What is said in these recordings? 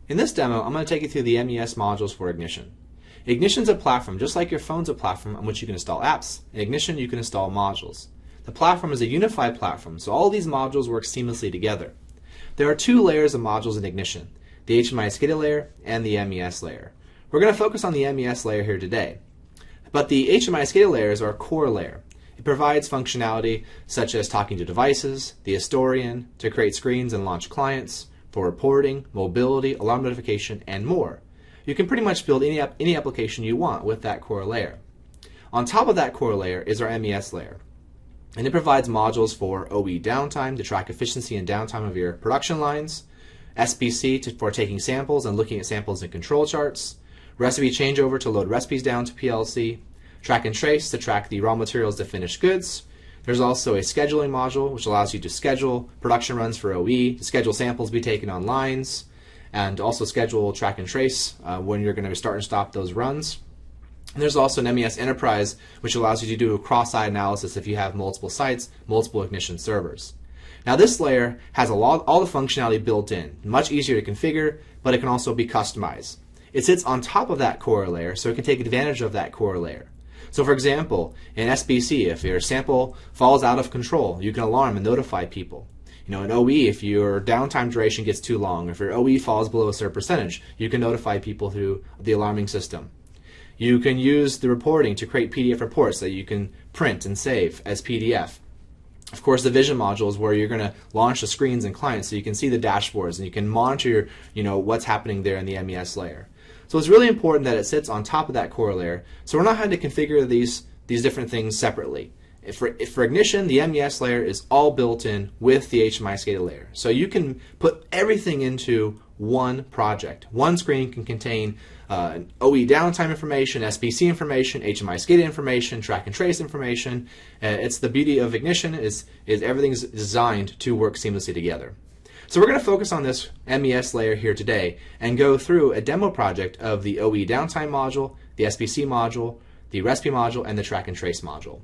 In this demo, I'm going to take you through the MES modules for Ignition. Ignition is a platform, just like your phone's a platform on which you can install apps. In Ignition, you can install modules. The platform is a unified platform, so all of these modules work seamlessly together. There are two layers of modules in Ignition, the HMI SCADA layer and the MES layer. We're going to focus on the MES layer here today. But the HMI SCADA layer is our core layer. It provides functionality such as talking to devices, the historian, to create screens and launch clients, for reporting, mobility, alarm notification, and more. You can pretty much build any application you want with that core layer. On top of that core layer is our MES layer. And it provides modules for OE downtime to track efficiency and downtime of your production lines, SPC for taking samples and looking at samples in control charts, recipe changeover to load recipes down to PLC, track and trace to track the raw materials to finished goods. There's also a scheduling module which allows you to schedule production runs for OE, to schedule samples to be taken on lines, and also schedule track and trace when you're going to start and stop those runs. And there's also an MES Enterprise which allows you to do a cross-site analysis if you have multiple sites, multiple Ignition servers. Now this layer has all the functionality built in, much easier to configure, but it can also be customized. It sits on top of that core layer, so it can take advantage of that core layer. So for example, in SBC, if your sample falls out of control, you can alarm and notify people. In OE, if your downtime duration gets too long, if your OE falls below a certain percentage, you can notify people through the alarming system. You can use the reporting to create PDF reports that you can print and save as PDF. Of course, the vision module is where you're going to launch the screens and clients so you can see the dashboards and you can monitor what's happening there in the MES layer. So it's really important that it sits on top of that core layer, so we're not having to configure these different things separately. For Ignition, the MES layer is all built in with the HMI SCADA layer. So you can put everything into one project. One screen can contain OE downtime information, SPC information, HMI SCADA information, track and trace information. It's the beauty of Ignition is everything is designed to work seamlessly together. So we're going to focus on this MES layer here today and go through a demo project of the OE downtime module, the SPC module, the recipe module, and the track and trace module.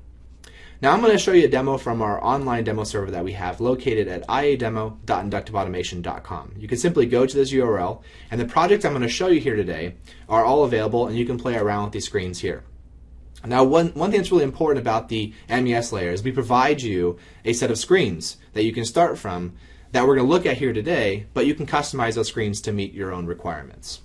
Now I'm going to show you a demo from our online demo server that we have located at iademo.inductiveautomation.com. You can simply go to this URL, and the projects I'm going to show you here today are all available, and you can play around with these screens here. Now one thing that's really important about the MES layer is we provide you a set of screens that you can start from that we're going to look at here today, but you can customize those screens to meet your own requirements.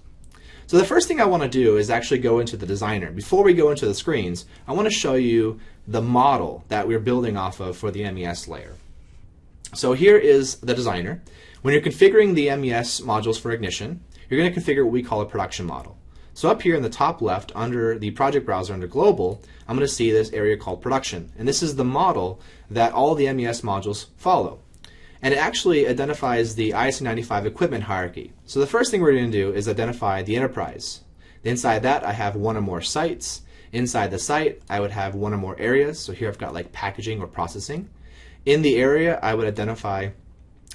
So the first thing I want to do is actually go into the designer. Before we go into the screens, I want to show you the model that we're building off of for the MES layer. So here is the designer. When you're configuring the MES modules for Ignition, you're going to configure what we call a production model. So up here in the top left, under the project browser under Global, I'm going to see this area called Production. And this is the model that all the MES modules follow. And it actually identifies the ISO 95 equipment hierarchy. So the first thing we're going to do is identify the enterprise. Inside that, I have one or more sites. Inside the site, I would have one or more areas. So here I've got like packaging or processing. In the area, I would identify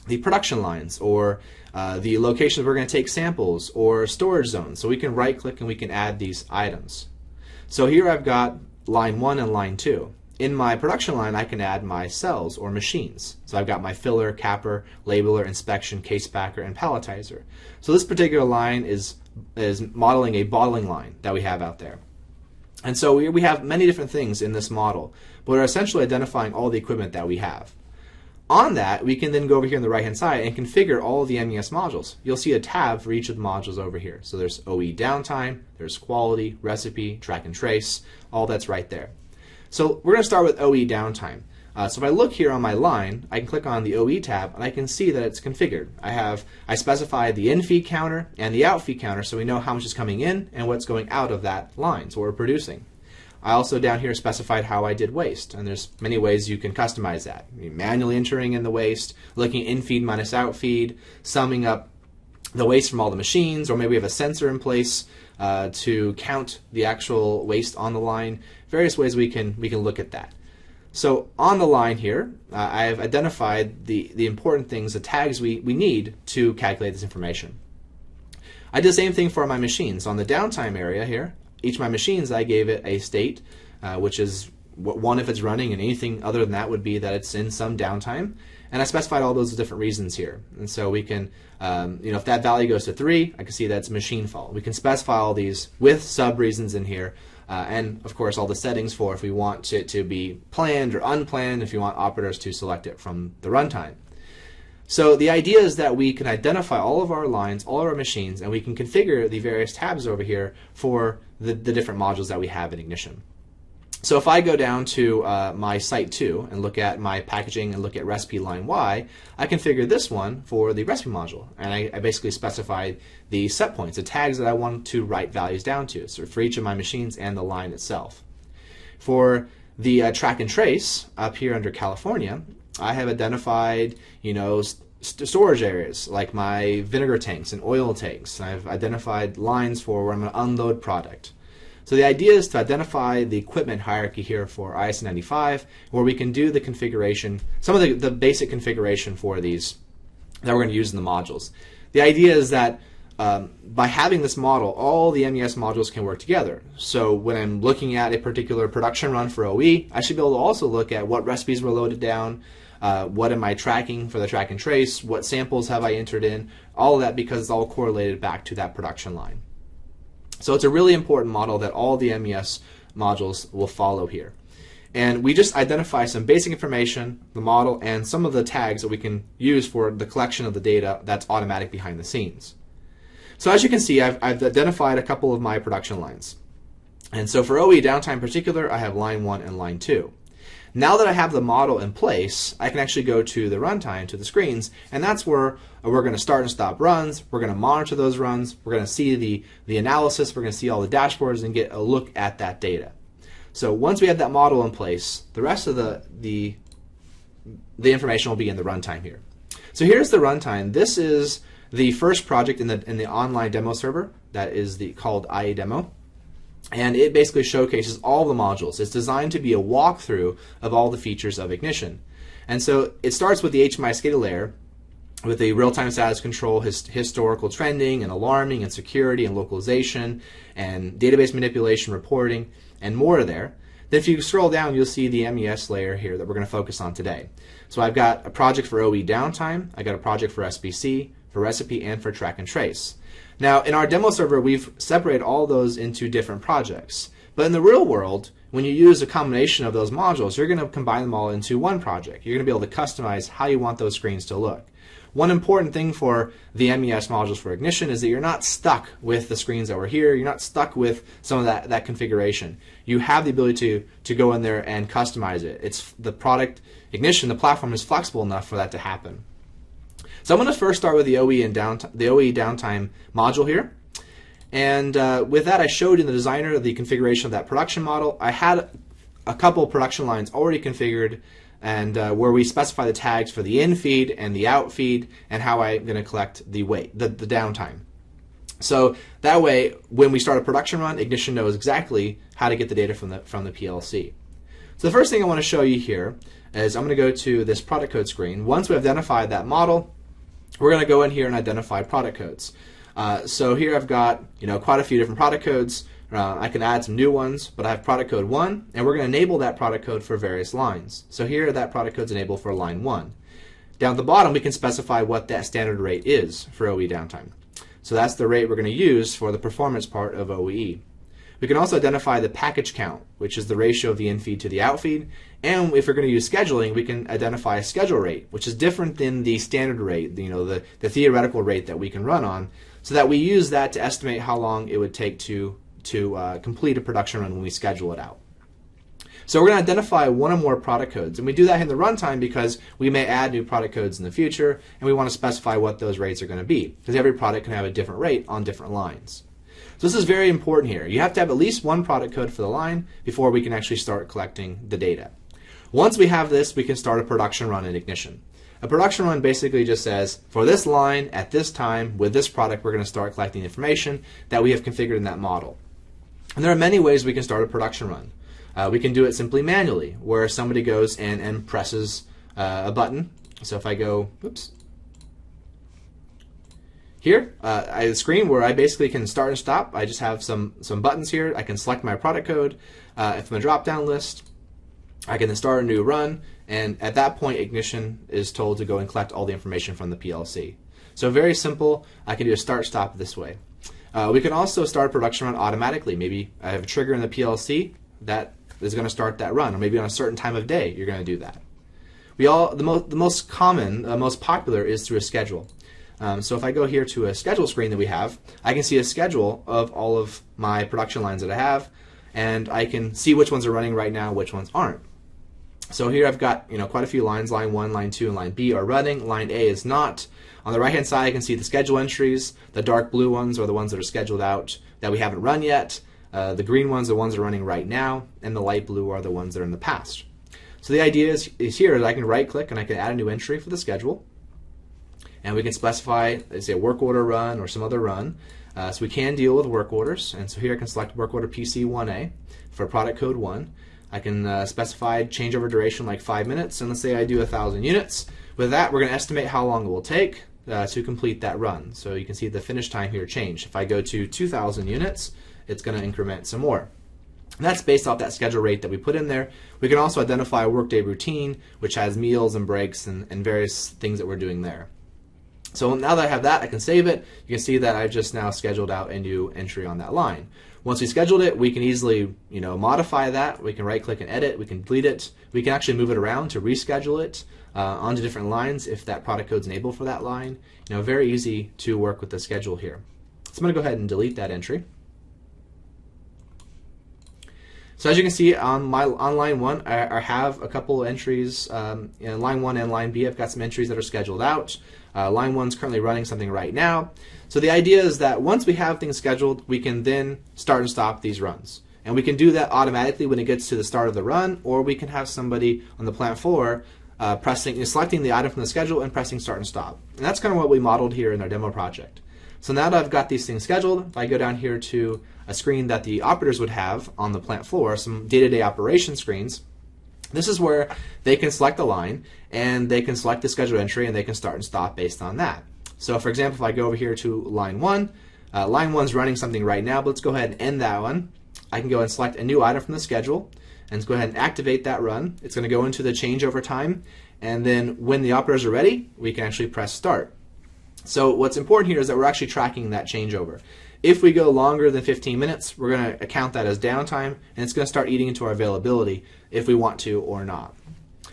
the production lines or the locations we're going to take samples or storage zones. So we can right click and we can add these items. So here I've got line 1 and line 2. In my production line, I can add my cells or machines. So I've got my filler, capper, labeler, inspection, case packer, and palletizer. So this particular line is modeling a bottling line that we have out there. And so we have many different things in this model, but we're essentially identifying all the equipment that we have. On that, we can then go over here on the right-hand side and configure all of the MES modules. You'll see a tab for each of the modules over here. So there's OE downtime, there's quality, recipe, track and trace, all that's right there. So we're going to start with OE downtime. So if I look here on my line, I can click on the OE tab and I can see that it's configured. I specify the in feed counter and the out feed counter so we know how much is coming in and what's going out of that line, so we're producing. I also down here specified how I did waste, and there's many ways you can customize that. You're manually entering in the waste, looking at in feed minus out feed, summing up the waste from all the machines, or maybe we have a sensor in place to count the actual waste on the line. Various ways we can look at that. So on the line here, I've identified the important things, the tags we need to calculate this information. I did the same thing for my machines. On the downtime area here, each of my machines I gave it a state, which is one if it's running, and anything other than that would be that it's in some downtime. And I specified all those different reasons here. And so we can, if that value goes to 3, I can see that's machine fault. We can specify all these with sub-reasons in here, and of course all the settings for if we want it to be planned or unplanned, if you want operators to select it from the runtime. So the idea is that we can identify all of our lines, all of our machines, and we can configure the various tabs over here for the different modules that we have in Ignition. So if I go down to my Site 2 and look at my packaging and look at recipe line Y, I configure this one for the recipe module. And I basically specify the set points, the tags that I want to write values down to, so for each of my machines and the line itself. For the track and trace up here under California, I have identified, storage areas like my vinegar tanks and oil tanks. I've identified lines for where I'm going to unload product. So the idea is to identify the equipment hierarchy here for ISO 95, where we can do the configuration, some of the basic configuration for these that we're going to use in the modules. The idea is that by having this model, all the MES modules can work together. So when I'm looking at a particular production run for OE, I should be able to also look at what recipes were loaded down, what am I tracking for the track and trace, what samples have I entered in, all of that because it's all correlated back to that production line. So it's a really important model that all the MES modules will follow here. And we just identify some basic information, the model, and some of the tags that we can use for the collection of the data that's automatic behind the scenes. So as you can see, I've identified a couple of my production lines. And so for OE downtime in particular, I have line 1 and line 2. Now that I have the model in place, I can actually go to the runtime, to the screens, and that's where we're going to start and stop runs. We're going to monitor those runs. We're going to see the analysis. We're going to see all the dashboards and get a look at that data. So once we have that model in place, the rest of the information will be in the runtime here. So here's the runtime. This is the first project in the online demo server. That is called IA Demo. And it basically showcases all the modules. It's designed to be a walkthrough of all the features of Ignition. And so it starts with the HMI SCADA layer with the real-time status control, historical trending and alarming and security and localization and database manipulation, reporting, and more there. Then if you scroll down, you'll see the MES layer here that we're going to focus on today. So I've got a project for OE downtime, I've got a project for SBC, for recipe, and for track and trace. Now, in our demo server, we've separated all those into different projects. But in the real world, when you use a combination of those modules, you're going to combine them all into one project. You're going to be able to customize how you want those screens to look. One important thing for the MES modules for Ignition is that you're not stuck with the screens that were here. You're not stuck with some of that configuration. You have the ability to go in there and customize it. It's the product, Ignition, the platform is flexible enough for that to happen. So I'm going to first start with the OE downtime module here. And with that, I showed in the designer the configuration of that production model. I had a couple of production lines already configured, and where we specify the tags for the in feed and the out feed and how I'm going to collect the downtime. So that way, when we start a production run, Ignition knows exactly how to get the data from the PLC. So the first thing I want to show you here is I'm going to go to this product code screen. Once we identified that model, we're going to go in here and identify product codes. So here I've got quite a few different product codes. I can add some new ones, but I have product code 1, and we're going to enable that product code for various lines. So here that product code is enabled for line 1. Down at the bottom, we can specify what that standard rate is for OE downtime. So that's the rate we're going to use for the performance part of OEE. We can also identify the package count, which is the ratio of the in-feed to the out-feed. And if we're going to use scheduling, we can identify a schedule rate, which is different than the standard rate, the theoretical rate that we can run on, so that we use that to estimate how long it would take to complete a production run when we schedule it out. So we're going to identify one or more product codes, and we do that in the runtime because we may add new product codes in the future, and we want to specify what those rates are going to be, because every product can have a different rate on different lines. So this is very important here. You have to have at least one product code for the line before we can actually start collecting the data. Once we have this, we can start a production run in Ignition. A production run basically just says, for this line, at this time, with this product, we're going to start collecting information that we have configured in that model. And there are many ways we can start a production run. We can do it simply manually, where somebody goes and presses a button. So if I go, oops, here, I have a screen where I basically can start and stop. I just have some buttons here. I can select my product code. If I'm a drop-down list, I can then start a new run and at that point Ignition is told to go and collect all the information from the PLC. So very simple. I can do a start-stop this way. We can also start a production run automatically. Maybe I have a trigger in the PLC that is going to start that run, or maybe on a certain time of day you're going to do that. The most common, most popular is through a schedule. So if I go here to a schedule screen that we have, I can see a schedule of all of my production lines that I have, and I can see which ones are running right now, which ones aren't. So here I've got quite a few lines. Line 1, line 2, and line B are running. Line A is not. On the right hand side I can see the schedule entries. The dark blue ones are the ones that are scheduled out that we haven't run yet. The green ones are the ones that are running right now, and the light blue are the ones that are in the past. So the idea is here that I can right click and I can add a new entry for the schedule, and we can specify, let's say, a work order run or some other run. So we can deal with work orders, and so here I can select work order PC1A for product code 1. I can specify changeover duration like 5 minutes, and let's say I do 1,000 units. With that, we're going to estimate how long it will take to complete that run. So you can see the finish time here change. If I go to 2,000 units, it's going to increment some more. And that's based off that schedule rate that we put in there. We can also identify a workday routine, which has meals and breaks and various things that we're doing there. So now that I have that, I can save it. You can see that I've just now scheduled out a new entry on that line. Once we scheduled it, we can easily modify that. We can right click and edit. We can delete it. We can actually move it around to reschedule it onto different lines if that product code's enabled for that line. Very easy to work with the schedule here. So I'm going to go ahead and delete that entry. So as you can see on line 1, I have a couple entries. In line 1 and line B, I've got some entries that are scheduled out. Line 1 is currently running something right now. So the idea is that once we have things scheduled, we can then start and stop these runs. And we can do that automatically when it gets to the start of the run, or we can have somebody on the plant floor selecting the item from the schedule and pressing start and stop. And that's kind of what we modeled here in our demo project. So now that I've got these things scheduled, if I go down here to a screen that the operators would have on the plant floor, some day-to-day operation screens, this is where they can select a line and they can select the schedule entry and they can start and stop based on that. So for example, if I go over here to line 1, line 1's running something right now, but let's go ahead and end that one. I can go and select a new item from the schedule and let's go ahead and activate that run. It's going to go into the changeover time, and then when the operators are ready, we can actually press start. So what's important here is that we're actually tracking that changeover. If we go longer than 15 minutes, we're going to account that as downtime, and it's going to start eating into our availability if we want to or not.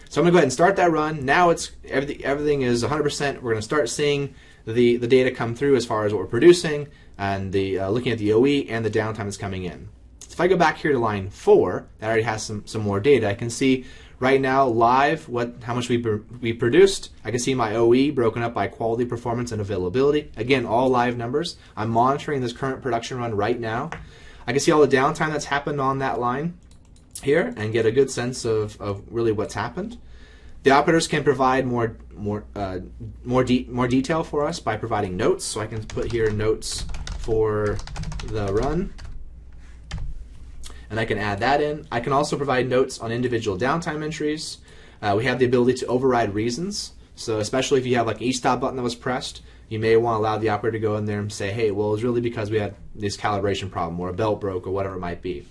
So I'm going to go ahead and start that run. Now everything is 100%. We're going to start seeing the data come through as far as what we're producing, and looking at the OE and the downtime that's coming in. So if I go back here to line 4, that already has some more data. I can see right now live how much we produced. I can see my OE broken up by quality, performance, and availability. Again, all live numbers. I'm monitoring this current production run right now. I can see all the downtime that's happened on that line here and get a good sense of really what's happened. The operators can provide more detail for us by providing notes. So I can put here notes for the run, and I can add that in. I can also provide notes on individual downtime entries. We have the ability to override reasons. So especially if you have like an e-stop button that was pressed, you may want to allow the operator to go in there and say, hey, well, it's really because we had this calibration problem or a belt broke or whatever it might be.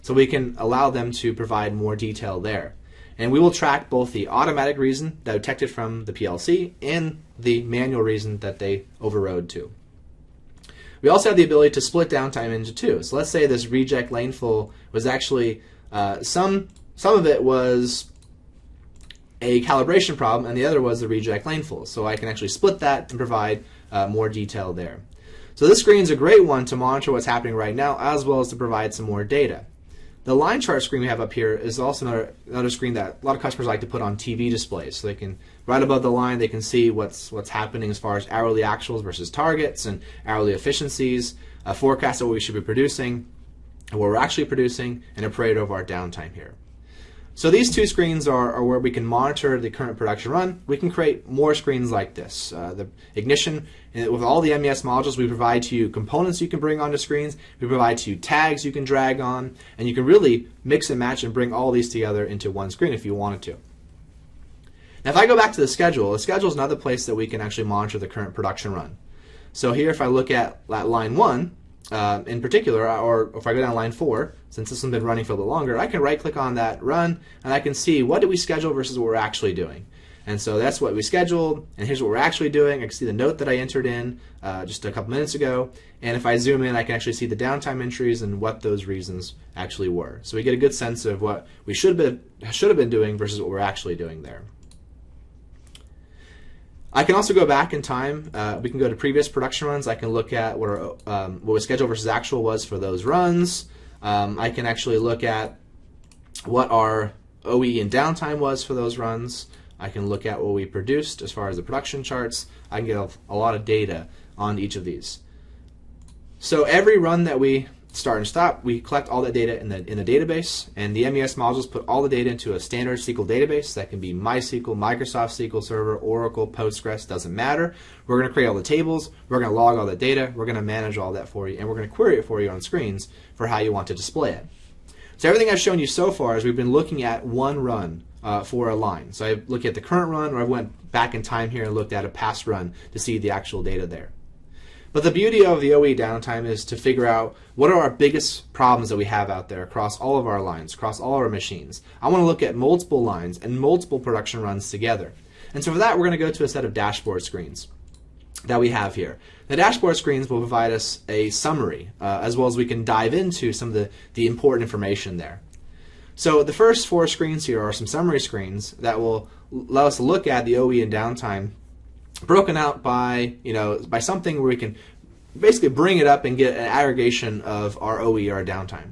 So we can allow them to provide more detail there. And we will track both the automatic reason that detected from the PLC and the manual reason that they overrode to. We also have the ability to split downtime into two. So let's say this reject lane full was actually, some of it was a calibration problem and the other was the reject lane full. So I can actually split that and provide more detail there. So this screen is a great one to monitor what's happening right now, as well as to provide some more data. The line chart screen we have up here is also another screen that a lot of customers like to put on TV displays. So they can, right above the line, they can see what's happening as far as hourly actuals versus targets and hourly efficiencies, a forecast of what we should be producing, and what we're actually producing, and a parade of our downtime here. So these two screens are where we can monitor the current production run. We can create more screens like this. The Ignition, with all the MES modules, we provide to you components you can bring onto screens. We provide to you tags you can drag on, and you can really mix and match and bring all these together into one screen if you wanted to. Now if I go back to the schedule is another place that we can actually monitor the current production run. So here if I look at line 1, in particular, or if I go down line 4, since this one's been running for a little longer, I can right-click on that run, and I can see what did we schedule versus what we're actually doing. And so that's what we scheduled, and here's what we're actually doing. I can see the note that I entered in just a couple minutes ago, and if I zoom in, I can actually see the downtime entries and what those reasons actually were. So we get a good sense of what we should have been doing versus what we're actually doing there. I can also go back in time. We can go to previous production runs. I can look at what was scheduled versus actual was for those runs. I can actually look at what our OE and downtime was for those runs. I can look at what we produced as far as the production charts. I can get a lot of data on each of these. So every run that we start and stop, we collect all that data in the database, and the MES modules put all the data into a standard SQL database. That can be MySQL, Microsoft SQL Server, Oracle, Postgres, doesn't matter. We're going to create all the tables, we're going to log all that data, we're going to manage all that for you, and we're going to query it for you on screens for how you want to display it. So everything I've shown you so far is we've been looking at one run for a line. So I look at the current run, or I went back in time here and looked at a past run to see the actual data there. But the beauty of the OE downtime is to figure out what are our biggest problems that we have out there across all of our lines, across all of our machines. I want to look at multiple lines and multiple production runs together. And so for that, we're going to go to a set of dashboard screens that we have here. The dashboard screens will provide us a summary, as well as we can dive into some of the important information there. So the first 4 screens here are some summary screens that will allow us to look at the OE and downtime broken out by, by something where we can basically bring it up and get an aggregation of our OE or our downtime.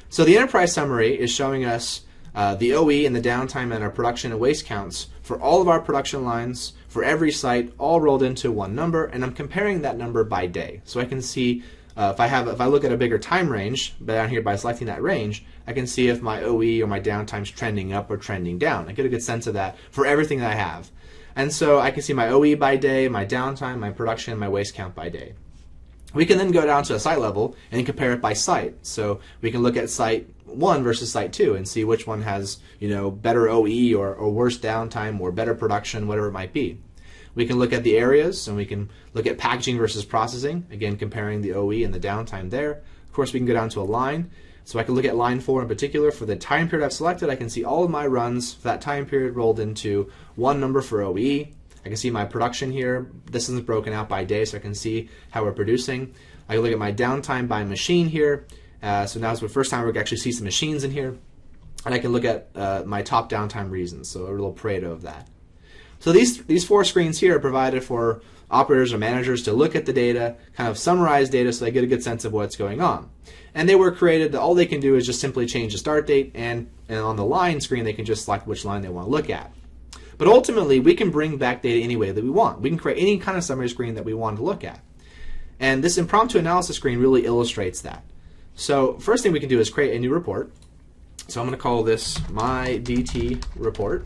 So the enterprise summary is showing us the OE and the downtime and our production and waste counts for all of our production lines for every site, all rolled into one number, and I'm comparing that number by day. So I can see if I look at a bigger time range down here by selecting that range, I can see if my OE or my downtime is trending up or trending down. I get a good sense of that for everything that I have. And so I can see my OE by day, my downtime, my production, and my waste count by day. We can then go down to a site level and compare it by site. So we can look at site 1 versus site 2 and see which one has better OE or worse downtime or better production, whatever it might be. We can look at the areas, and we can look at packaging versus processing, again comparing the OE and the downtime there. Of course, we can go down to a line. So I can look at line 4 in particular. For the time period I've selected, I can see all of my runs for that time period rolled into one number for OE. I can see my production here. This isn't broken out by day, so I can see how we're producing. I can look at my downtime by machine here. So now it's the first time we can actually see some machines in here. And I can look at my top downtime reasons, so a little Pareto of that. So these 4 screens here are provided for operators or managers to look at the data, kind of summarize data so they get a good sense of what's going on. And they were created that all they can do is just simply change the start date, and on the line screen they can just select which line they want to look at. But ultimately we can bring back data any way that we want. We can create any kind of summary screen that we want to look at. And this impromptu analysis screen really illustrates that. So first thing we can do is create a new report. So I'm going to call this my DT report.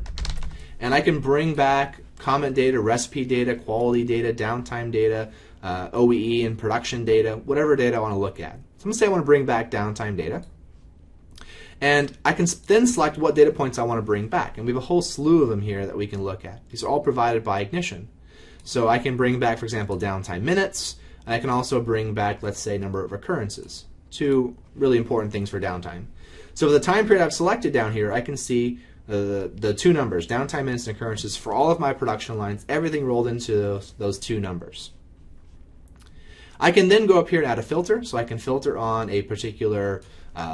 And I can bring back comment data, recipe data, quality data, downtime data, OEE and production data, whatever data I want to look at. So I'm going to say I want to bring back downtime data. And I can then select what data points I want to bring back. And we have a whole slew of them here that we can look at. These are all provided by Ignition. So I can bring back, for example, downtime minutes. And I can also bring back, let's say, number of occurrences. 2 really important things for downtime. So for the time period I've selected down here, I can see the 2 numbers, downtime minutes and occurrences, for all of my production lines, everything rolled into those 2 numbers. I can then go up here and add a filter, so I can filter on a particular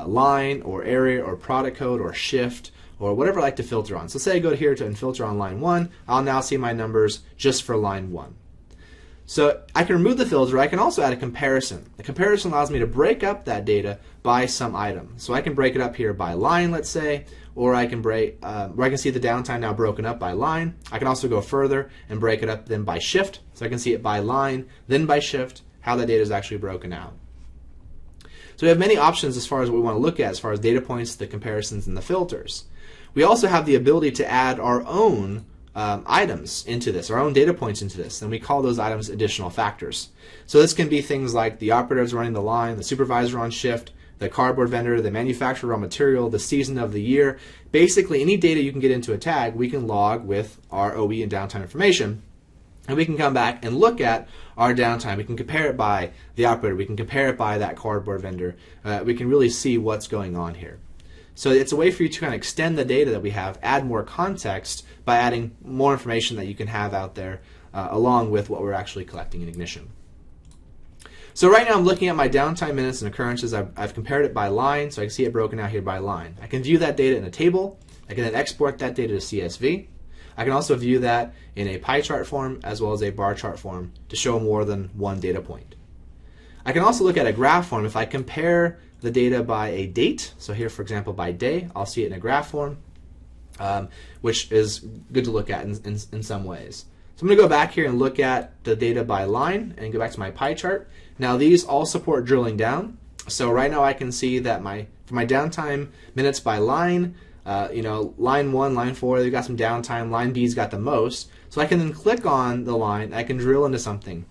line or area or product code or shift or whatever I like to filter on. So say I go here and filter on line 1, I'll now see my numbers just for line 1. So I can remove the filter. I can also add a comparison. The comparison allows me to break up that data by some item. So I can break it up here by line, let's say, or I can where I can see the downtime now broken up by line. I can also go further and break it up then by shift. So I can see it by line, then by shift, how that data is actually broken out. So we have many options as far as what we want to look at, as far as data points, the comparisons, and the filters. We also have the ability to add our own items into this, our own data points into this, and we call those items additional factors. So this can be things like the operators running the line, the supervisor on shift, the cardboard vendor, the manufacturer raw material, the season of the year. Basically any data you can get into a tag we can log with our OE and downtime information. And we can come back and look at our downtime. We can compare it by the operator. We can compare it by that cardboard vendor. We can really see what's going on here. So it's a way for you to kind of extend the data that we have, add more context by adding more information that you can have out there along with what we're actually collecting in Ignition. So right now I'm looking at my downtime minutes and occurrences. I've compared it by line, so I can see it broken out here by line. I can view that data in a table. I can then export that data to CSV. I can also view that in a pie chart form as well as a bar chart form to show more than one data point. I can also look at a graph form. If I compare the data by a date, so here for example by day, I'll see it in a graph form, which is good to look at in some ways. So I'm going to go back here and look at the data by line and go back to my pie chart. Now these all support drilling down. So right now I can see that for my downtime minutes by line, line 1, line 4, they've got some downtime. Line B's got the most. So I can then click on the line. I can drill into something.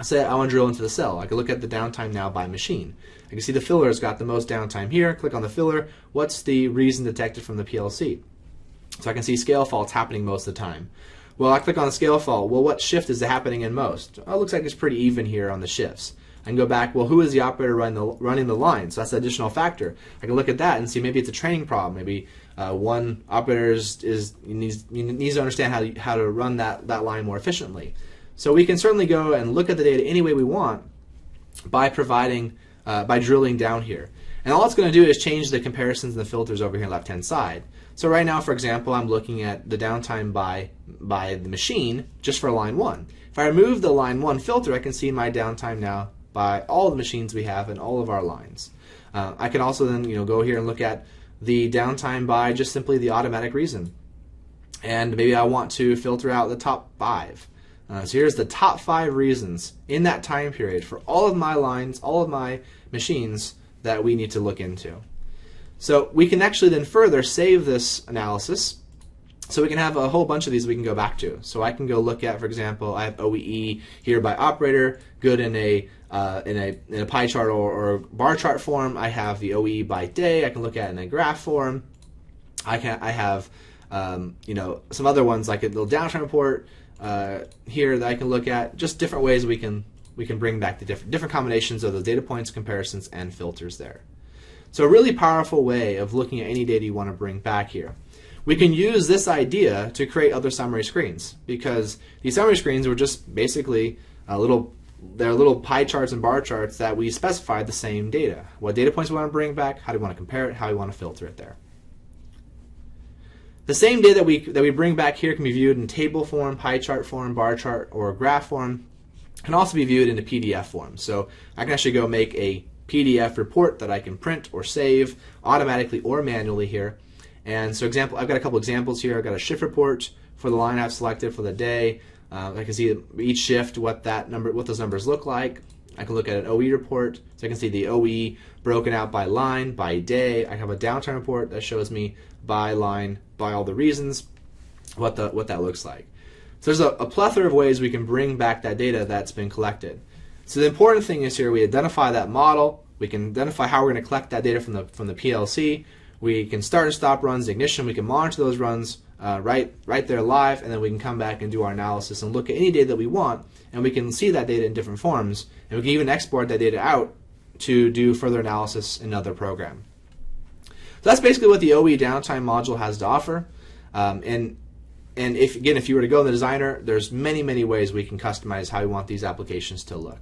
Say I want to drill into the cell. I can look at the downtime now by machine. I can see the filler's got the most downtime here. Click on the filler. What's the reason detected from the PLC? So I can see scale faults happening most of the time. Well, I click on the scale fault. Well, what shift is it happening in most? Oh, it looks like it's pretty even here on the shifts. I can go back, well, who is the operator running the line? So that's an additional factor. I can look at that and see maybe it's a training problem. Maybe one operator needs to understand how to run that line more efficiently. So we can certainly go and look at the data any way we want by drilling down here. And all it's going to do is change the comparisons and the filters over here on the left-hand side. So right now, for example, I'm looking at the downtime by the machine just for line 1. If I remove the line 1 filter, I can see my downtime now by all the machines we have and all of our lines. I can also then go here and look at the downtime by just simply the automatic reason. And maybe I want to filter out the top 5. So here's the top 5 reasons in that time period for all of my lines, all of my machines that we need to look into. So we can actually then further save this analysis. So we can have a whole bunch of these we can go back to. So I can go look at, for example, I have OEE here by operator, good in a pie chart or bar chart form. I have the OEE by day. I can look at it in a graph form. I have some other ones like a little downtime report here that I can look at. Just different ways we can bring back the different combinations of the data points, comparisons, and filters there. So a really powerful way of looking at any data you want to bring back here. We can use this idea to create other summary screens, because these summary screens were just basically they're little pie charts and bar charts that we specified the same data. What data points we want to bring back, how do we want to compare it, how do we want to filter it there. The same data that we bring back here can be viewed in table form, pie chart form, bar chart, or graph form. It can also be viewed in a PDF form. So I can actually go make a PDF report that I can print or save automatically or manually here. And so I've got a couple examples here. I've got a shift report for the line I've selected for the day. I can see each shift, what those numbers look like. I can look at an OE report, so I can see the OE broken out by line, by day. I have a downtime report that shows me by line, by all the reasons, what that looks like. So there's a plethora of ways we can bring back that data that's been collected. So the important thing is here we identify that model. We can identify how we're going to collect that data from the PLC. We can start and stop runs, Ignition. We can monitor those runs right there live, and then we can come back and do our analysis and look at any data that we want, and we can see that data in different forms, and we can even export that data out to do further analysis in another program. So that's basically what the OE downtime module has to offer. And if you were to go in the designer, there's many ways we can customize how we want these applications to look.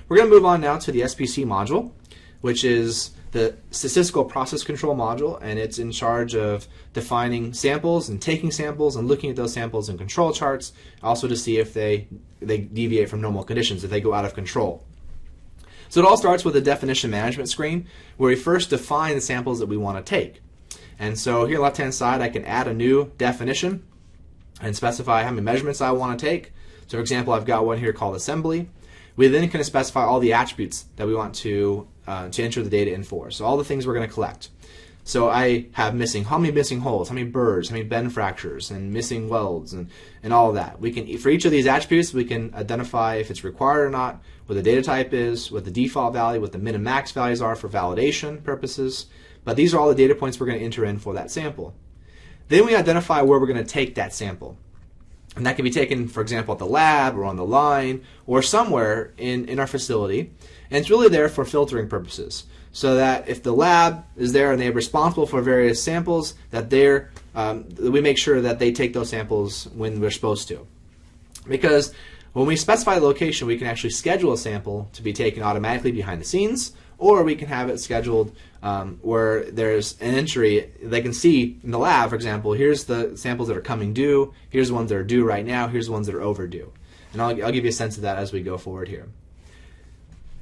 We're going to move on now to the SPC module, which is the statistical process control module, and it's in charge of defining samples and taking samples and looking at those samples in control charts, also to see if they deviate from normal conditions, if they go out of control. So it all starts with a definition management screen where we first define the samples that we want to take. And so here on the left-hand side, I can add a new definition and specify how many measurements I want to take. So for example, I've got one here called assembly. We then can specify all the attributes that we want to enter the data in for. So all the things we're going to collect. So I have how many missing holes, how many burrs, how many bend fractures, and missing welds, and all of that. We can, for each of these attributes, we can identify if it's required or not, what the data type is, what the default value, what the min and max values are for validation purposes. But these are all the data points we're going to enter in for that sample. Then we identify where we're going to take that sample. And that can be taken, for example, at the lab or on the line or somewhere in our facility. And it's really there for filtering purposes. So that if the lab is there and they're responsible for various samples, that we make sure that they take those samples when we're supposed to. Because when we specify the location, we can actually schedule a sample to be taken automatically behind the scenes, or we can have it scheduled where there's an entry. They can see in the lab, for example, here's the samples that are coming due, here's the ones that are due right now, here's the ones that are overdue. And I'll give you a sense of that as we go forward here.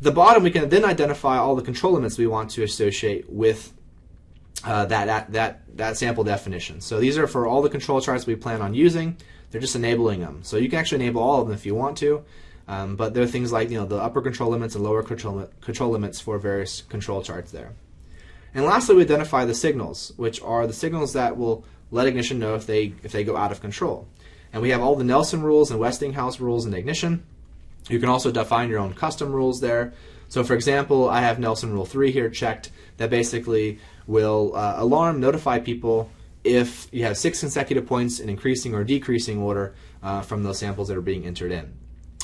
The bottom, we can then identify all the control limits we want to associate with that sample definition. So these are for all the control charts we plan on using. They're just enabling them. So you can actually enable all of them if you want to, but there are things like the upper control limits and lower control limits for various control charts there. And lastly, we identify the signals, which are the signals that will let ignition know if they go out of control. And we have all the Nelson rules and Westinghouse rules in ignition. You can also define your own custom rules there. So for example, I have Nelson Rule 3 here checked that basically will notify people if you have 6 consecutive points in increasing or decreasing order from those samples that are being entered in.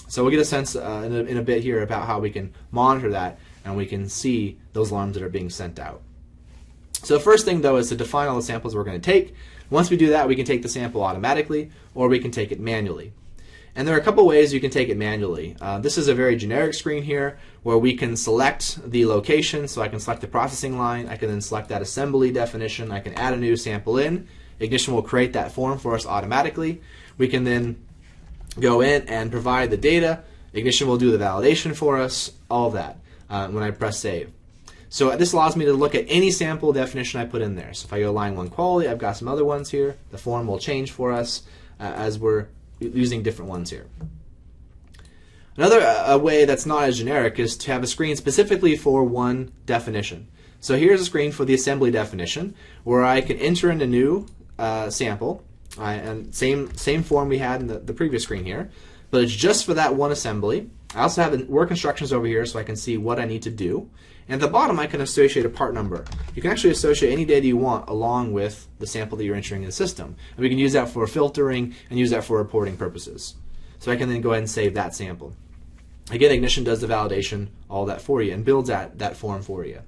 So we'll get a sense in a bit here about how we can monitor that and we can see those alarms that are being sent out. So the first thing though is to define all the samples we're going to take. Once we do that, we can take the sample automatically or we can take it manually. And there are a couple ways you can take it manually. This is a very generic screen here where we can select the location. So I can select the processing line. I can then select that assembly definition. I can add a new sample in. Ignition will create that form for us automatically. We can then go in and provide the data. Ignition will do the validation for us, all of that when I press save. So this allows me to look at any sample definition I put in there. So if I go line 1 quality, I've got some other ones here. The form will change for us as we're using different ones here. Another way that's not as generic is to have a screen specifically for one definition. So here's a screen for the assembly definition where I can enter in a new sample, and same form we had in the previous screen here, but it's just for that one assembly. I also have work instructions over here so I can see what I need to do. And at the bottom I can associate a part number. You can actually associate any data you want along with the sample that you're entering in the system. And we can use that for filtering and use that for reporting purposes. So I can then go ahead and save that sample. Again, Ignition does the validation, all that for you, and builds that form for you.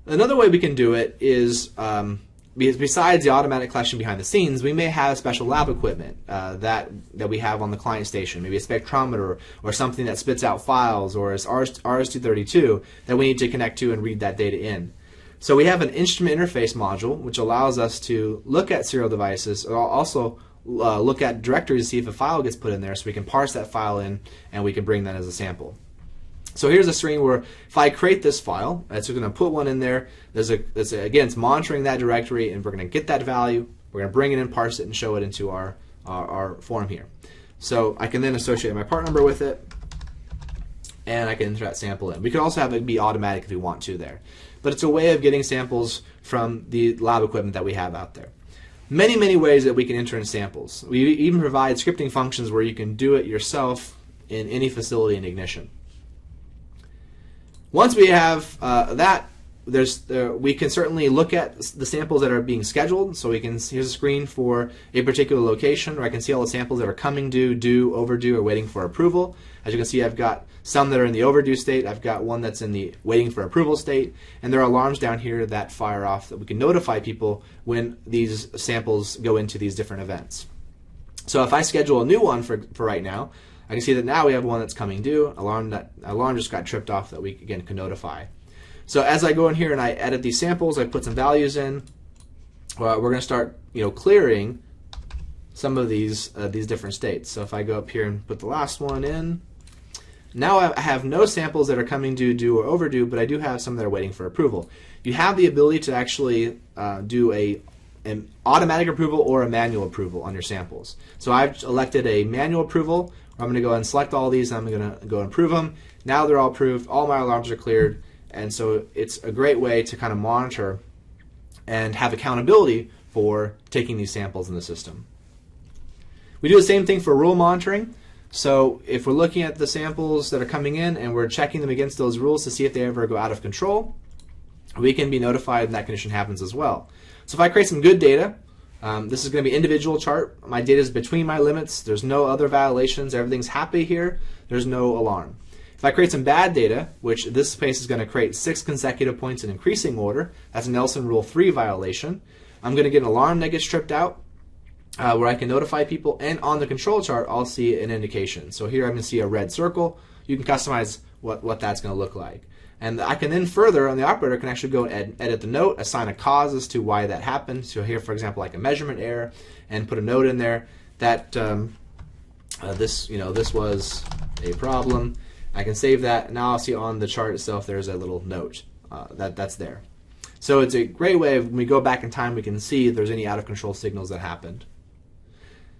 Another way we can do it is, besides the automatic collection behind the scenes, we may have special lab equipment that we have on the client station, maybe a spectrometer or something that spits out files, or is RS-232 that we need to connect to and read that data in. So we have an instrument interface module which allows us to look at serial devices, or also look at directories to see if a file gets put in there so we can parse that file in and we can bring that as a sample. So here's a screen where if I create this file, it's going to put one in there. Again, it's monitoring that directory, and we're going to get that value. We're going to bring it in, parse it, and show it into our form here. So I can then associate my part number with it, and I can enter that sample in. We can also have it be automatic if we want to there. But it's a way of getting samples from the lab equipment that we have out there. Many, many ways that we can enter in samples. We even provide scripting functions where you can do it yourself in any facility in Ignition. Once we have that, we can certainly look at the samples that are being scheduled. So here's a screen for a particular location, where I can see all the samples that are coming due, overdue, or waiting for approval. As you can see, I've got some that are in the overdue state. I've got one that's in the waiting for approval state. And there are alarms down here that fire off that we can notify people when these samples go into these different events. So if I schedule a new one for right now, I can see that now we have one that's coming due. Alarm just got tripped off that we again can notify. So as I go in here and I edit these samples, I put some values in. We're going to start, clearing some of these different states. So if I go up here and put the last one in, now I have no samples that are coming due, or overdue, but I do have some that are waiting for approval. You have the ability to actually do an automatic approval or a manual approval on your samples. So I've elected a manual approval. I'm going to go ahead and select all these, and I'm going to go and approve them. Now they're all approved. All my alarms are cleared. And so it's a great way to kind of monitor and have accountability for taking these samples in the system. We do the same thing for rule monitoring. So if we're looking at the samples that are coming in and we're checking them against those rules to see if they ever go out of control, we can be notified when that condition happens as well. So if I create some good data, This is going to be individual chart. My data is between my limits. There's no other violations. Everything's happy here. There's no alarm. If I create some bad data, which this space is going to create 6 consecutive points in increasing order, that's a Nelson Rule 3 violation, I'm going to get an alarm that gets stripped out where I can notify people, and on the control chart I'll see an indication. So here I'm going to see a red circle. You can customize what that's going to look like. And I can then further, on the operator, can actually go and edit the note, assign a cause as to why that happened. So here, for example, like a measurement error, and put a note in there that this was a problem. I can save that. Now I'll see on the chart itself there's a little note that's there. So it's a great way of, when we go back in time, we can see if there's any out of control signals that happened.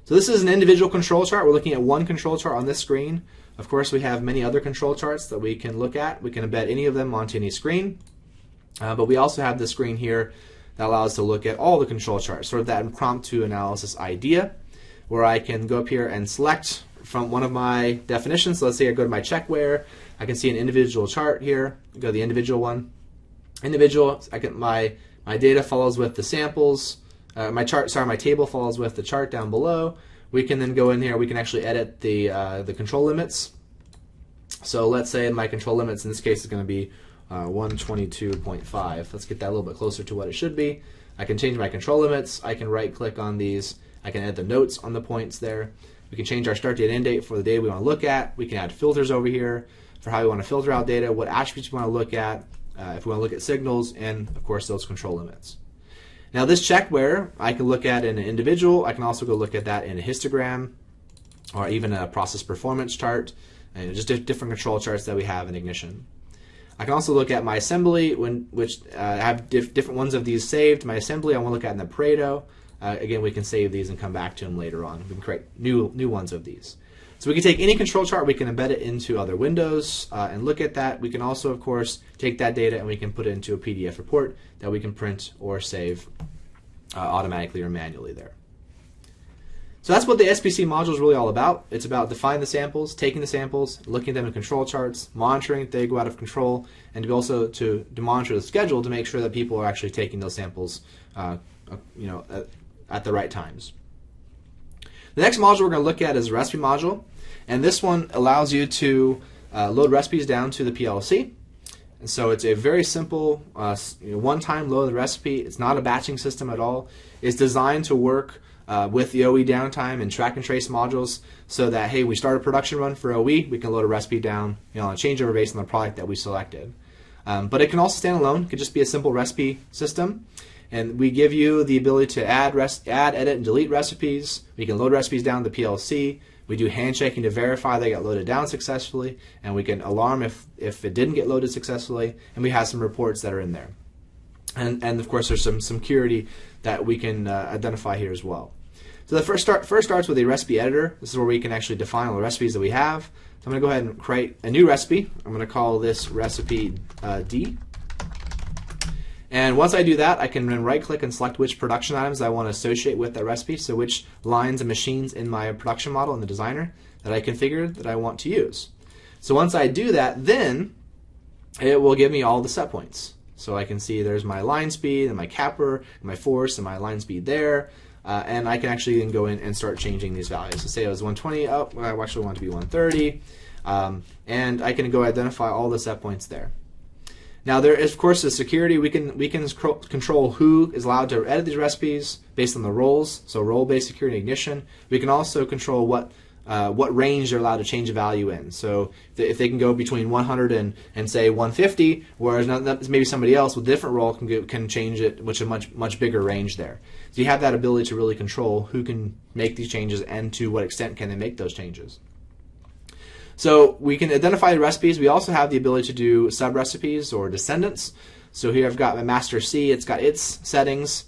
So this is an individual control chart. We're looking at one control chart on this screen. Of course, we have many other control charts that we can look at. We can embed any of them onto any screen. But we also have this screen here that allows us to look at all the control charts, sort of that impromptu analysis idea, where I can go up here and select from one of my definitions. So let's say I go to my checkware. I can see an individual chart here. Go to the individual one. Individual, my data follows with the samples. My table follows with the chart down below. We can then go in here, we can actually edit the control limits. So let's say my control limits in this case is going to be 122.5. Let's get that a little bit closer to what it should be. I can change my control limits. I can right click on these. I can add the notes on the points there. We can change our start date and end date for the data we want to look at. We can add filters over here for how we want to filter out data, what attributes we want to look at, if we want to look at signals, and of course those control limits. Now this checkware I can look at in an individual. I can also go look at that in a histogram or even a process performance chart, and just different control charts that we have in Ignition. I can also look at my assembly, which I have different ones of these saved. My assembly I want to look at in the Pareto. Again, we can save these and come back to them later on. We can create new ones of these. So we can take any control chart, we can embed it into other windows and look at that. We can also, of course, take that data and we can put it into a PDF report that we can print or save automatically or manually there. So that's what the SPC module is really all about. It's about defining the samples, taking the samples, looking at them in control charts, monitoring if they go out of control, and also to monitor the schedule to make sure that people are actually taking those samples at the right times. The next module we're going to look at is the recipe module, and this one allows you to load recipes down to the PLC. And so it's a very simple one-time load of the recipe. It's not a batching system at all. It's designed to work with the OE downtime and track and trace modules, so that hey, we start a production run for OE, we can load a recipe down, on a changeover based on the product that we selected. But it can also stand alone. It could just be a simple recipe system. And we give you the ability to add, edit, and delete recipes. We can load recipes down to the PLC. We do handshaking to verify they got loaded down successfully, and we can alarm if it didn't get loaded successfully, and we have some reports that are in there. And of course there's some security that we can identify here as well. So the first starts with a recipe editor. This is where we can actually define all the recipes that we have. So I'm going to go ahead and create a new recipe. I'm going to call this recipe D. And once I do that, I can then right-click and select which production items I want to associate with that recipe, so which lines and machines in my production model in the designer that I configured that I want to use. So once I do that, then it will give me all the set points. So I can see there's my line speed and my capper and my force and my line speed there, and I can actually then go in and start changing these values. So say it was 120, I actually want it to be 130, and I can go identify all the set points there. Now there is, of course, the security. We can control who is allowed to edit these recipes based on the roles, so role-based security and ignition. We can also control what range they're allowed to change a value in. So if they can go between 100 and say 150, whereas maybe somebody else with a different role can change it, which is a much bigger range there. So you have that ability to really control who can make these changes and to what extent can they make those changes. So we can identify the recipes. We also have the ability to do sub-recipes or descendants. So here I've got my master C. It's got its settings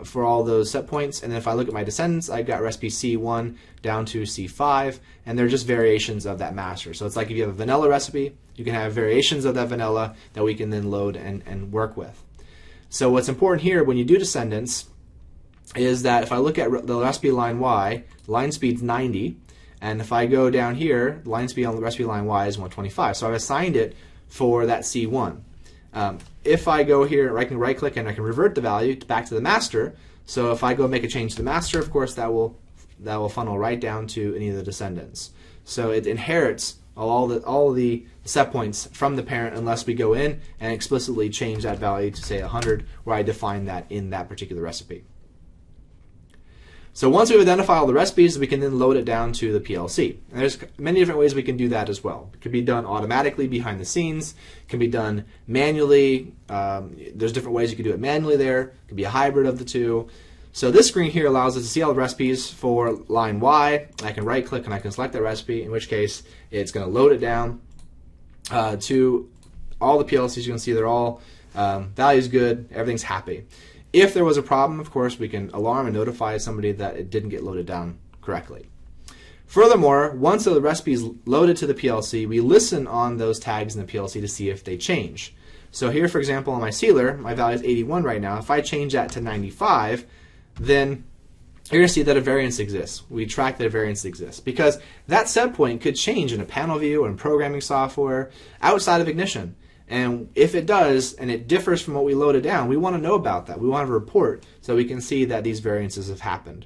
for all those set points. And then if I look at my descendants, I've got recipe C1 down to C5. And they're just variations of that master. So it's like if you have a vanilla recipe, you can have variations of that vanilla that we can then load and work with. So what's important here when you do descendants is that if I look at the recipe line Y, line speed's 90. And if I go down here, line speed on the recipe line Y is 125. So I've assigned it for that C1. If I go here, I can right-click and I can revert the value back to the master. So if I go make a change to the master, of course, that will funnel right down to any of the descendants. So it inherits all the set points from the parent unless we go in and explicitly change that value to say 100, where I define that in that particular recipe. So once we've identified all the recipes, we can then load it down to the PLC. And there's many different ways we can do that as well. It can be done automatically behind the scenes. It can be done manually. There's different ways you can do it manually there. It could be a hybrid of the two. So this screen here allows us to see all the recipes for line Y. I can right click and I can select that recipe, in which case it's going to load it down to all the PLCs. You can see they're all values good, everything's happy. If there was a problem, of course, we can alarm and notify somebody that it didn't get loaded down correctly. Furthermore, once the recipe is loaded to the PLC, we listen on those tags in the PLC to see if they change. So here, for example, on my sealer, my value is 81 right now. If I change that to 95, then you're going to see that a variance exists. We track that a variance exists because that set point could change in a panel view or in programming software outside of Ignition. And if it does, and it differs from what we loaded down, we want to know about that. We want to report so we can see that these variances have happened.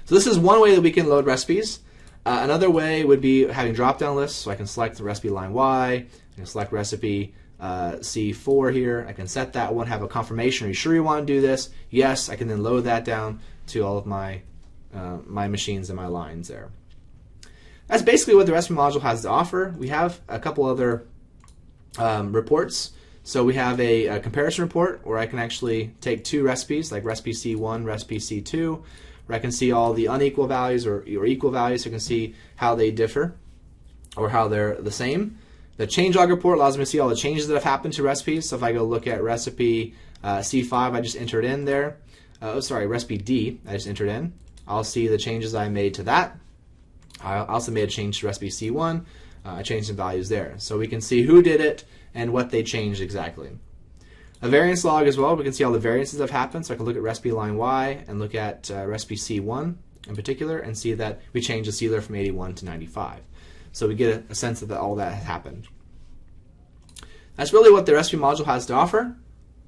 So this is one way that we can load recipes. Another way would be having drop-down lists. So I can select the recipe line Y, I can select recipe C4 here. I can set that one, have a confirmation. Are you sure you want to do this? Yes, I can then load that down to all of my machines and my lines there. That's basically what the recipe module has to offer. We have a couple other reports. So we have a comparison report where I can actually take two recipes, like recipe C1, recipe C2, where I can see all the unequal values or equal values, so I can see how they differ or how they're the same. The changelog report allows me to see all the changes that have happened to recipes. So if I go look at recipe C5, I just entered in there. Recipe D, I just entered in. I'll see the changes I made to that. I also made a change to recipe C1. I changed some values there. So we can see who did it and what they changed exactly. A variance log as well, we can see all the variances that have happened. So I can look at recipe line Y and look at recipe C1 in particular and see that we changed the sealer from 81 to 95. So we get a sense of all that has happened. That's really what the recipe module has to offer.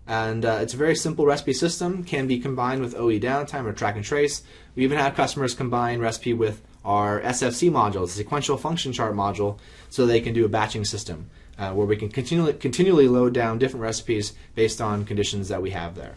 And it's a very simple recipe system, can be combined with OE downtime or track and trace. We even have customers combine recipe with our SFC module, the sequential function chart module, so they can do a batching system where we can continually load down different recipes based on conditions that we have there.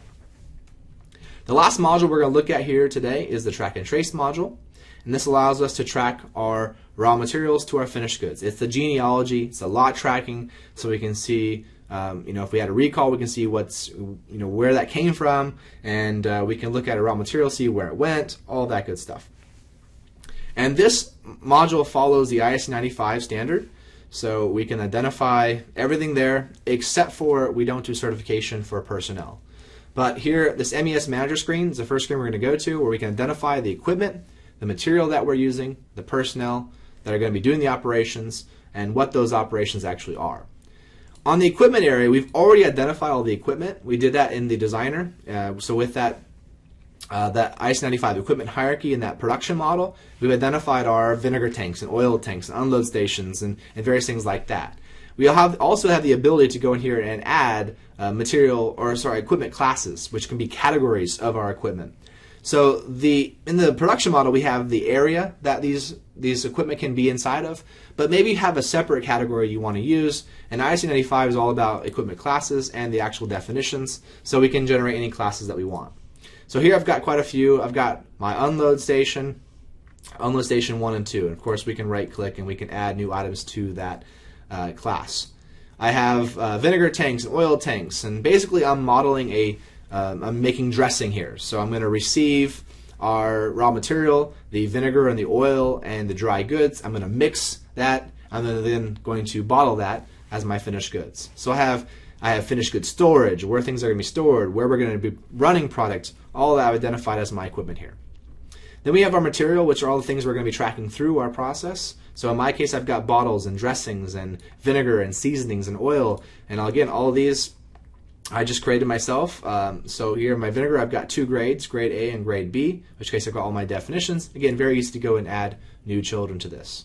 The last module we're going to look at here today is the track and trace module, and this allows us to track our raw materials to our finished goods. It's the genealogy, it's the lot tracking, so we can see if we had a recall, we can see where that came from, and we can look at a raw material, see where it went, all that good stuff. And this module follows the IS95 standard, so we can identify everything there, except for we don't do certification for personnel. But here, this MES manager screen is the first screen we're going to go to, where we can identify the equipment, the material that we're using, the personnel that are going to be doing the operations, and what those operations actually are. On the equipment area, we've already identified all the equipment. We did that in the designer. So with that IS95 equipment hierarchy in that production model, we've identified our vinegar tanks and oil tanks and unload stations and various things like that. We also have the ability to go in here and add equipment classes, which can be categories of our equipment. So in the production model, we have the area that these equipment can be inside of, but maybe have a separate category you want to use. And IC95 is all about equipment classes and the actual definitions, so we can generate any classes that we want. So here I've got quite a few. I've got my unload station 1 and 2, and of course we can right click and we can add new items to that class. I have vinegar tanks and oil tanks, and basically I'm modeling I'm making dressing here. So I'm going to receive our raw material, the vinegar and the oil and the dry goods. I'm going to mix that. I'm then going to bottle that as my finished goods. So I have finished goods storage, where things are going to be stored, where we're going to be running products, all that I've identified as my equipment here. Then we have our material, which are all the things we're going to be tracking through our process. So in my case, I've got bottles and dressings and vinegar and seasonings and oil. And again, all of these I just created myself. So here in my vinegar, I've got 2 grades, grade A and grade B, in which case I've got all my definitions. Again, very easy to go and add new children to this.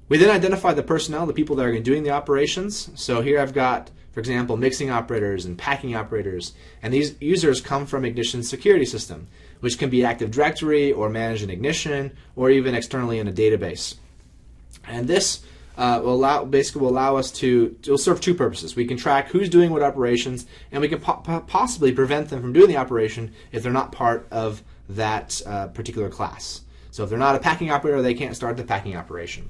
We then identify the personnel, the people that are doing the operations. So here I've got for example, mixing operators and packing operators. And these users come from Ignition's security system, which can be Active Directory or managed in Ignition or even externally in a database. And this will allow us to, it'll serve two purposes. We can track who's doing what operations, and we can possibly prevent them from doing the operation if they're not part of that particular class. So if they're not a packing operator, they can't start the packing operation.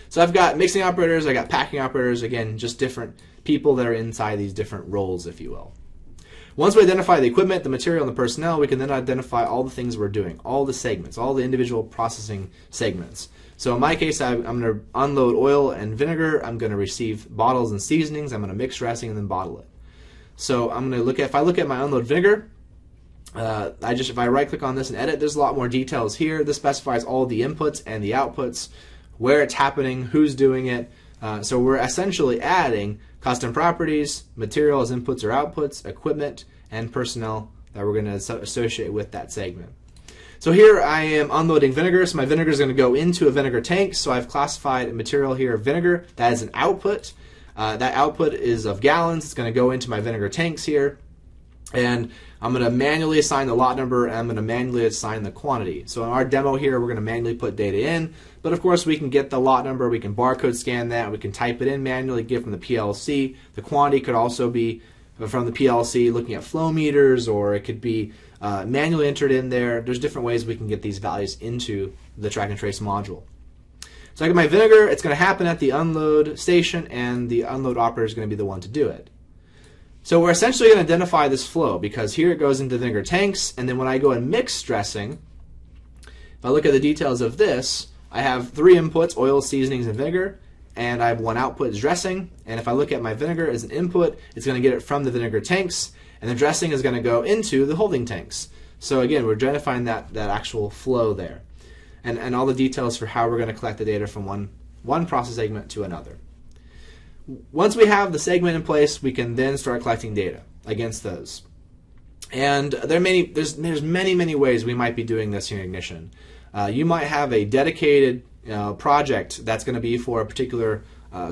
So I've got mixing operators, I got packing operators, again, just different people that are inside these different roles, if you will. Once we identify the equipment, the material, and the personnel, we can then identify all the things we're doing, all the segments, all the individual processing segments. So in my case, I'm going to unload oil and vinegar. I'm going to receive bottles and seasonings. I'm going to mix dressing and then bottle it. So I'm going to look at, if I look at my unload vinegar, if I right click on this and edit, there's a lot more details here. This specifies all the inputs and the outputs, where it's happening, who's doing it. So we're essentially adding custom properties, material as inputs or outputs, equipment, and personnel that we're going to associate with that segment. So here I am unloading vinegar, so my vinegar is going to go into a vinegar tank. So I've classified a material here, vinegar, that is an output. That output is of gallons. It's going to go into my vinegar tanks here. And I'm going to manually assign the lot number, and I'm going to manually assign the quantity. So in our demo here, we're going to manually put data in. But of course, we can get the lot number, we can barcode scan that, we can type it in manually, get from the PLC. The quantity could also be from the PLC looking at flow meters, or it could be manually entered in there. There's different ways we can get these values into the track and trace module. So I get my vinegar, it's going to happen at the unload station, and the unload operator is going to be the one to do it. So we're essentially going to identify this flow, because here it goes into vinegar tanks, and then when I go and mix dressing, if I look at the details of this, I have 3 inputs, oil, seasonings, and vinegar, and I have 1 output, dressing. And if I look at my vinegar as an input, it's going to get it from the vinegar tanks, and the dressing is going to go into the holding tanks. So again, we're identifying that actual flow there, and all the details for how we're going to collect the data from one process segment to another. Once we have the segment in place, we can then start collecting data against those. And there's many ways we might be doing this in Ignition. You might have a dedicated project that's going to be for a particular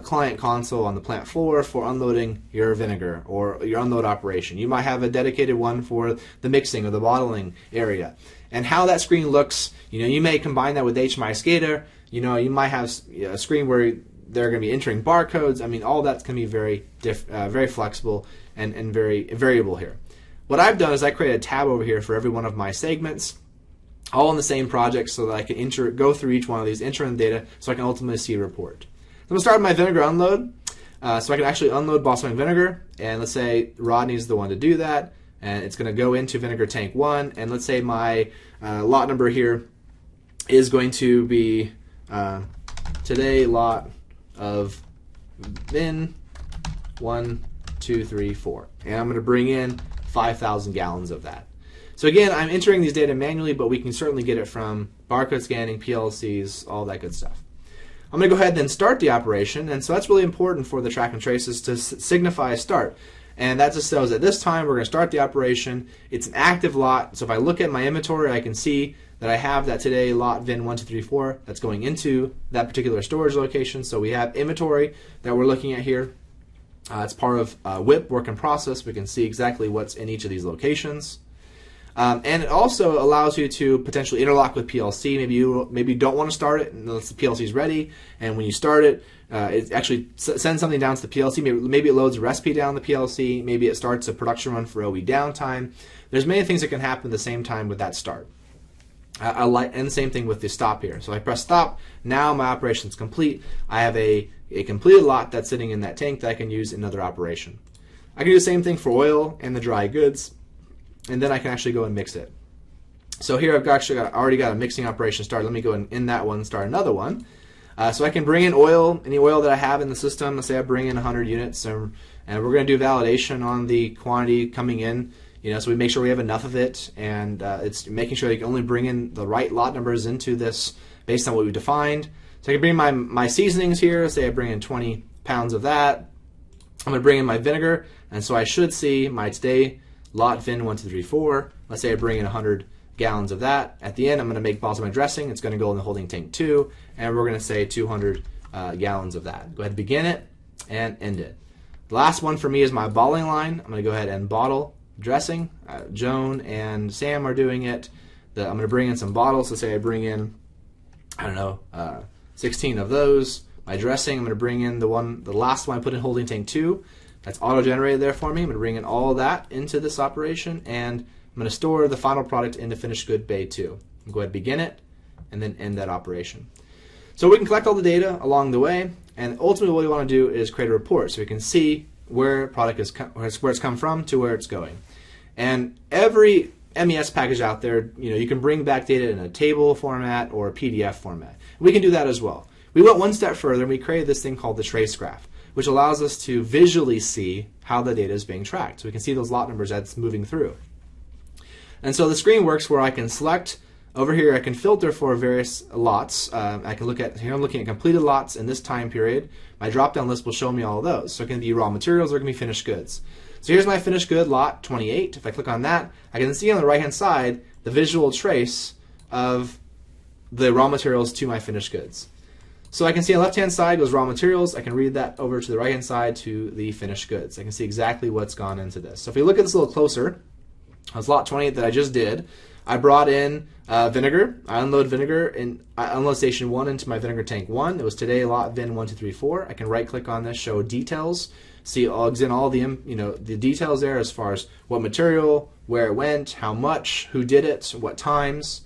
client console on the plant floor for unloading your vinegar or your unload operation. You might have a dedicated one for the mixing or the bottling area. And how that screen looks, you may combine that with HMI SCADA. You might have a screen where they're going to be entering barcodes. I mean, all that's going to be very flexible and very variable here. What I've done is I created a tab over here for every one of my segments, all in the same project, so that I can go through each one of these, enter in the data, so I can ultimately see a report. I'm going to start with my vinegar unload, so I can actually unload balsamic vinegar, and let's say Rodney's the one to do that, and it's going to go into vinegar tank 1, and let's say my lot number here is going to be today lot of Vin 1, 2, 3, 4, and I'm going to bring in 5,000 gallons of that. So again, I'm entering these data manually, but we can certainly get it from barcode scanning, PLCs, all that good stuff. I'm going to go ahead and then start the operation, and so that's really important for the track and traces to signify a start. And that just shows at this time we're going to start the operation. It's an active lot, so if I look at my inventory, I can see that I have that today lot VIN 1, 2, 3, 4 that's going into that particular storage location. So we have inventory that we're looking at here. It's part of WIP, work in process. We can see exactly what's in each of these locations. And it also allows you to potentially interlock with PLC. Maybe you don't want to start it unless the PLC is ready. And when you start it, it actually sends something down to the PLC. Maybe it loads a recipe down the PLC. Maybe it starts a production run for OE downtime. There's many things that can happen at the same time with that start. And the same thing with the stop here. So I press stop. Now my operation is complete. I have a completed lot that's sitting in that tank that I can use in another operation. I can do the same thing for oil and the dry goods, and then I can actually go and mix it. So here I've already got a mixing operation started. Let me go in that one, start another one. So I can bring in oil, any oil that I have in the system. Let's say I bring in 100 units, and we're going to do validation on the quantity coming in. So we make sure we have enough of it, and it's making sure you can only bring in the right lot numbers into this based on what we defined. So I can bring my seasonings here. Say I bring in 20 pounds of that. I'm going to bring in my vinegar, and so I should see my today lot VIN 1, 2, 3, 4. Let's say I bring in 100 gallons of that. At the end, I'm going to make balsamic dressing. It's going to go in the holding tank 2, and we're going to say 200 gallons of that. Go ahead and begin it and end it. The last one for me is my bottling line. I'm going to go ahead and bottle dressing. Joan and Sam are doing it. I'm going to bring in some bottles. Let's say I bring in, 16 of those. My dressing, I'm going to bring in the last one I put in holding tank 2. That's auto-generated there for me. I'm going to bring in all that into this operation, and I'm going to store the final product into finished good bay 2. I'm going to go ahead and begin it, and then end that operation. So we can collect all the data along the way, and ultimately what we want to do is create a report so we can see where product is where it's come from to where it's going. And every MES package out there, you can bring back data in a table format or a PDF format. We can do that as well. We went one step further and we created this thing called the trace graph, which allows us to visually see how the data is being tracked. So we can see those lot numbers that's moving through. And so the screen works where I can select over here, I can filter for various lots. I can look at, here I'm looking at completed lots in this time period. My drop-down list will show me all of those. So it can be raw materials or it can be finished goods. So here's my finished good, lot 28. If I click on that, I can see on the right-hand side the visual trace of the raw materials to my finished goods. So I can see on the left-hand side goes raw materials. I can read that over to the right-hand side to the finished goods. I can see exactly what's gone into this. So if we look at this a little closer, that's lot 28 that I just did. I brought in vinegar. I unload vinegar in unload station 1 into my vinegar tank 1. It was today lot vin 1, 2, 3, 4. I can right-click on this, show details. See all the details there as far as what material, where it went, how much, who did it, what times.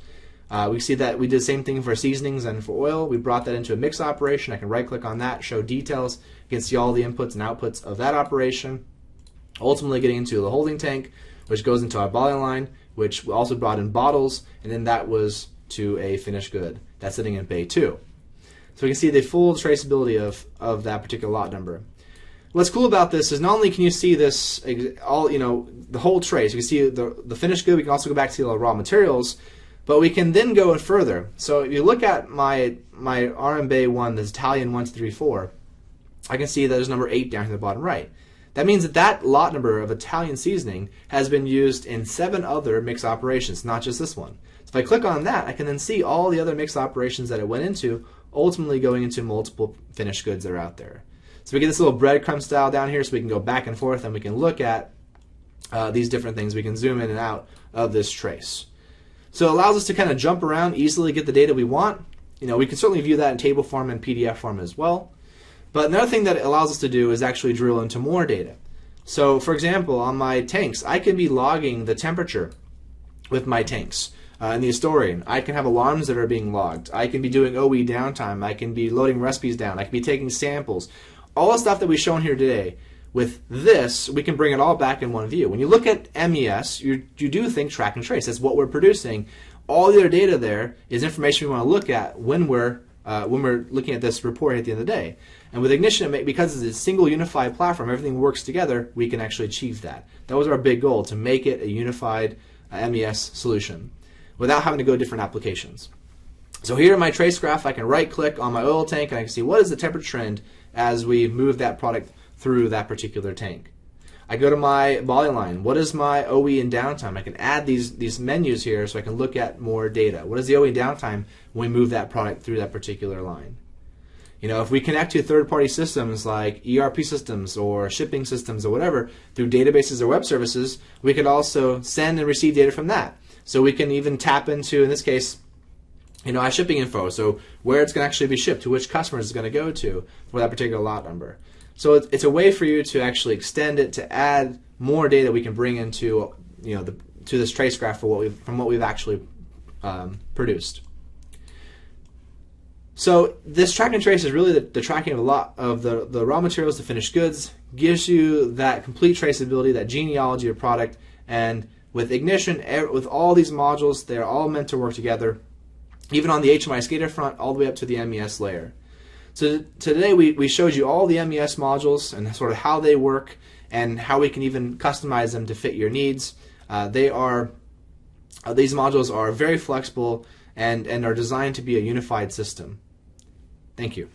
We see that we did the same thing for seasonings and for oil. We brought that into a mix operation. I can right-click on that, show details. You can see all the inputs and outputs of that operation. Ultimately getting into the holding tank, which goes into our bottling line, which we also brought in bottles, and then that was to a finished good. That's sitting in bay 2. So we can see the full traceability of that particular lot number. What's cool about this is not only can you see this, the whole trace, you can see the finished good, we can also go back to the raw materials, but we can then go further. So if you look at my RM Bay 1, this Italian 1, 2, 3, 4, I can see that there's number 8 down here in the bottom right. That means that lot number of Italian seasoning has been used in 7 other mix operations, not just this one. So if I click on that, I can then see all the other mix operations that it went into, ultimately going into multiple finished goods that are out there. So we get this little breadcrumb style down here so we can go back and forth and we can look at these different things. We can zoom in and out of this trace. So it allows us to kind of jump around, easily get the data we want. We can certainly view that in table form and PDF form as well. But another thing that it allows us to do is actually drill into more data. So for example, on my tanks, I can be logging the temperature with my tanks. In the historian, I can have alarms that are being logged. I can be doing OE downtime. I can be loading recipes down. I can be taking samples. All the stuff that we've shown here today, with this, we can bring it all back in one view. When you look at MES, you do think track and trace. That's what we're producing. All the other data there is information we want to look at when we're looking at this report at the end of the day. And with Ignition, because it's a single unified platform, everything works together, we can actually achieve that. That was our big goal, to make it a unified MES solution without having to go to different applications. So here in my trace graph, I can right-click on my oil tank and I can see what is the temperature trend as we move that product through that particular tank. I go to my bottling line. What is my OE and downtime? I can add these menus here so I can look at more data. What is the OE and downtime when we move that product through that particular line? If we connect to third-party systems like ERP systems or shipping systems or whatever through databases or web services, we could also send and receive data from that. So we can even tap into, in this case, our shipping info, so where it's going to actually be shipped, to which customers it's going to go to for that particular lot number. So it's a way for you to actually extend it, to add more data we can bring into to this trace graph from what we've actually produced. So this track and trace is really the tracking of a lot of the raw materials to finished goods, gives you that complete traceability, that genealogy of product, and with Ignition, with all these modules, they're all meant to work together, even on the HMI SCADA front, all the way up to the MES layer. So today we showed you all the MES modules and sort of how they work and how we can even customize them to fit your needs. These modules are very flexible and are designed to be a unified system. Thank you.